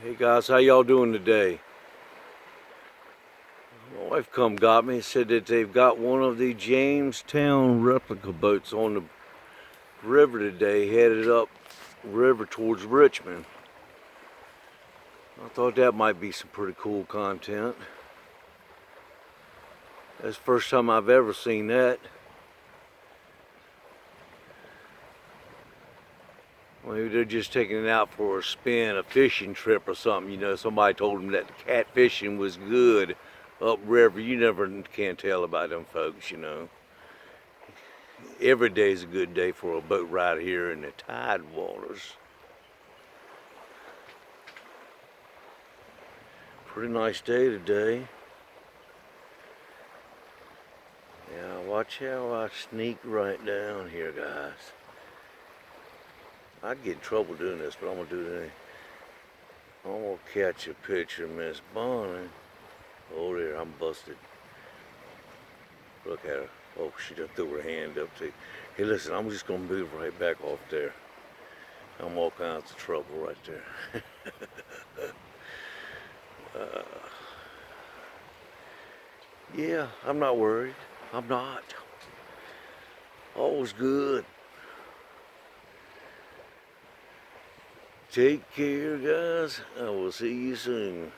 Hey guys, how y'all doing today? My wife come got me, said that they've got one of the Jamestown replica boats on the river today, headed up river towards Richmond. I thought that might be some pretty cool content. That's the first time I've ever seen that. Maybe they're just taking it out for a spin, a fishing trip or something. You know, somebody told them that catfishing was good upriver. You never can tell about them folks, you know. Every day's a good day for a boat ride here in the tide waters. Pretty nice day today. Yeah, watch how I sneak right down here, guys. I'd get in trouble doing this, but I'm gonna do it anyway. I'm gonna catch a picture of Miss Bonnie. Oh, there, I'm busted. Look at her. Oh, she just threw her hand up too. Hey, listen, I'm just gonna move right back off there. I'm all kinds of trouble right there. Yeah, I'm not worried. I'm not. All's good. Take care, guys. I will see you soon.